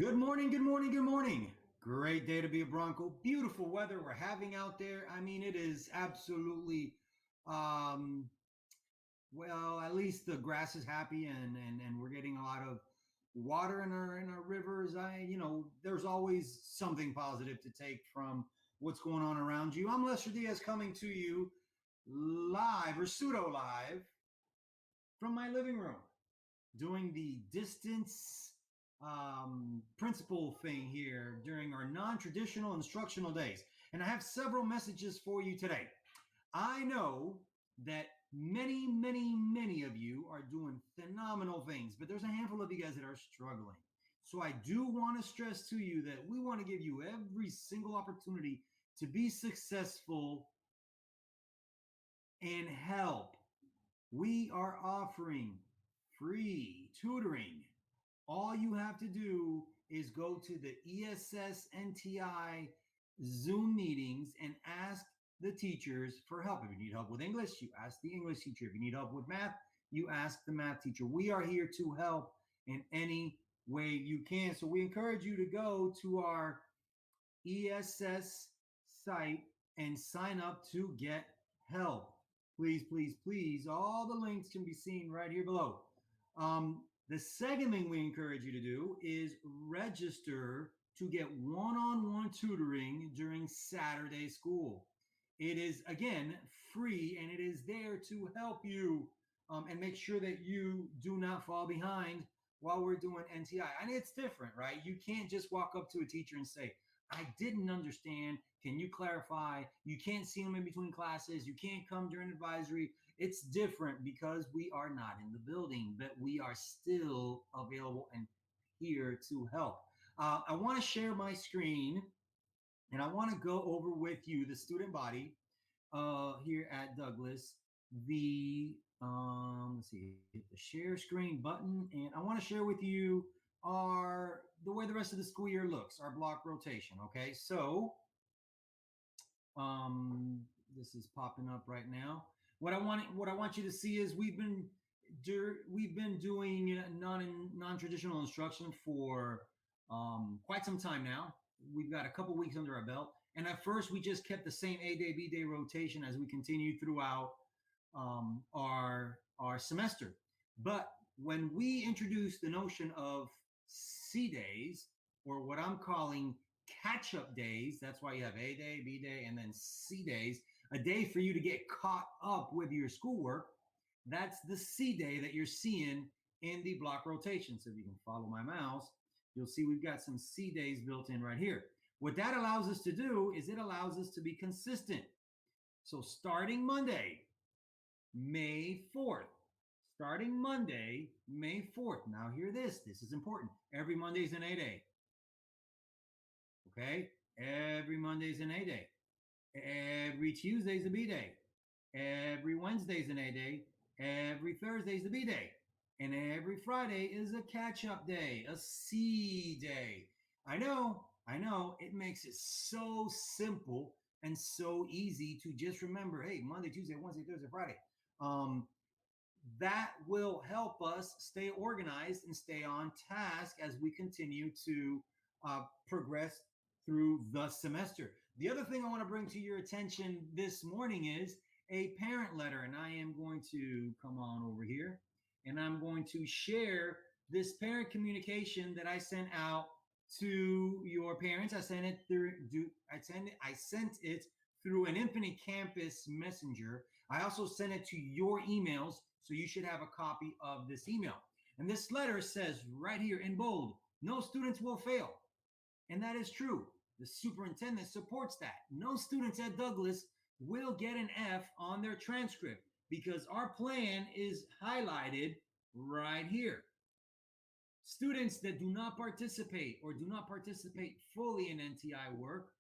Good morning, good morning, good morning. Great day to be a Bronco. Beautiful weather we're having out there. I mean, it is absolutely, um, well, at least the grass is happy and we're getting a lot of water in our rivers. There's always something positive to take from what's going on around you. I'm Lester Diaz coming to you live or pseudo live from my living room, doing the distance principle thing here during our non-traditional instructional days. And I have several messages for you today. I know that many of you are doing phenomenal things, but there's a handful of you guys that are struggling. So I do want to stress to you that we want to give you every single opportunity to be successful and help. We are offering free tutoring. All you have to do is go to the ESS NTI Zoom meetings and ask the teachers for help. If you need help with English, you ask the English teacher. If you need help with math, you ask the math teacher. We are here to help in any way you can. So we encourage you to go to our ESS site and sign up to get help. Please, please, please. All the links can be seen right here below. The second thing we encourage you to do is register to get one-on-one tutoring during Saturday school. It is, again, free, and it is there to help you and make sure that you do not fall behind while we're doing NTI. And it's different, right? You can't just walk up to a teacher and say, I didn't understand. Can you clarify? You can't see them in between classes. You can't come during advisory. It's different because we are not in the building, but we are still available and here to help. I want to share my screen and I want to go over with you, the student body here at Douglas, let's see, hit the share screen button, and I want to share with you the way the rest of the school year looks, our block rotation. Okay, so this is popping up right now. What I want you to see is we've been doing non-traditional instruction for quite some time now. We've got a couple weeks under our belt, and at first we just kept the same A day B day rotation as we continue throughout our semester. But when we introduced the notion of C days, or what I'm calling catch-up days, that's why you have A day, B day, and then C days, a day for you to get caught up with your schoolwork. That's the C day that you're seeing in the block rotation. So if you can follow my mouse, you'll see we've got some C days built in right here. What that allows us to do is it allows us to be consistent. So starting Monday, May 4th, starting Monday, May 4th. Now hear this. This is important. Every Monday is an A day. Okay? Every Monday is an A day. Every Tuesday is a B day. Every Wednesday is an A day. Every Thursday is the B day. And every Friday is a catch-up day, a C day. I know, it makes it so simple and so easy to just remember, hey, Monday, Tuesday, Wednesday, Thursday, Friday. That will help us stay organized and stay on task as we continue to progress through the semester. The other thing I want to bring to your attention this morning is a parent letter, and I am going to come on over here and I'm going to share this parent communication that I sent out to your parents. I sent it through an Infinite Campus Messenger. I also sent it to your emails, so you should have a copy of this email. And this letter says right here in bold, no students will fail. And that is true. The superintendent supports that. No students at Douglas will get an F on their transcript because our plan is highlighted right here. Students that do not participate or do not participate fully in NTI work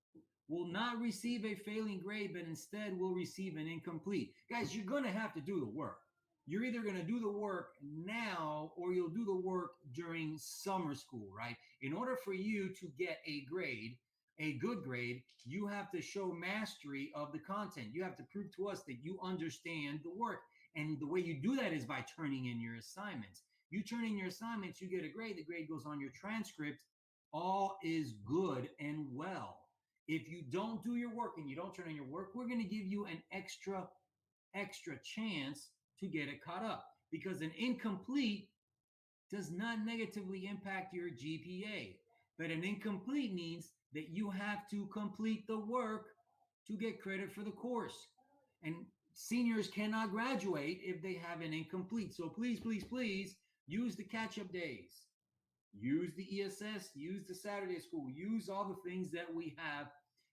will not receive a failing grade, but instead will receive an incomplete. Guys, you're going to have to do the work. You're either going to do the work now or you'll do the work during summer school, right? In order for you to get a grade, a good grade, you have to show mastery of the content. You have to prove to us that you understand the work. And the way you do that is by turning in your assignments. You turn in your assignments, you get a grade. The grade goes on your transcript all is good and well. If you don't do your work and you don't turn in your work, we're going to give you an extra chance to get it caught up, because an incomplete does not negatively impact your GPA, but an incomplete means that you have to complete the work to get credit for the course. And seniors cannot graduate if they have an incomplete. So please, please, please use the catch up days. Use the ESS, use the Saturday school, use all the things that we have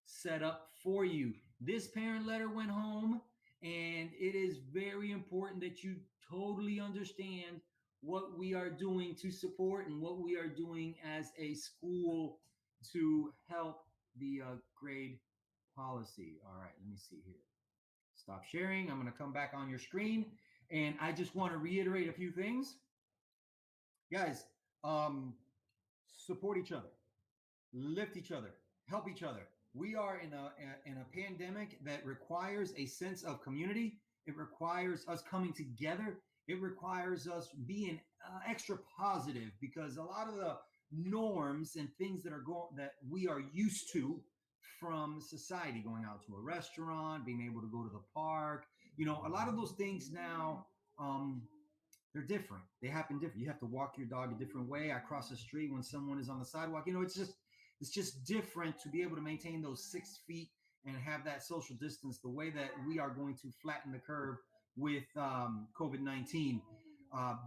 set up for you. This parent letter went home, and it is very important that you totally understand what we are doing to support and what we are doing as a school to help the grade policy. All right, let me see here. Stop sharing. I'm going to come back on your screen, and I just want to reiterate a few things. Guys, um, support each other, lift each other, help each other. We are in a pandemic that requires a sense of community. It requires us coming together. It requires us being extra positive, because a lot of the norms and things that we are used to from society, going out to a restaurant, being able to go to the park, a lot of those things now, um, they're different. They happen different. You have to walk your dog a different way. I cross the street when someone is on the sidewalk. It's just different to be able to maintain those 6 feet and have that social distance the way that we are going to flatten the curve with COVID-19.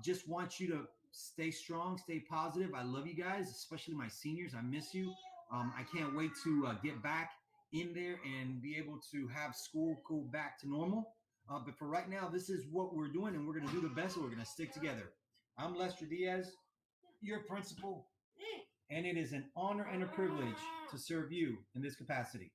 Just want you to stay strong, stay positive. I love you guys, especially my seniors. I miss you. I can't wait to get back in there and be able to have school go back to normal. But for right now, this is what we're doing, and we're going to do the best, and we're going to stick together. I'm Lester Diaz, your principal, and it is an honor and a privilege to serve you in this capacity.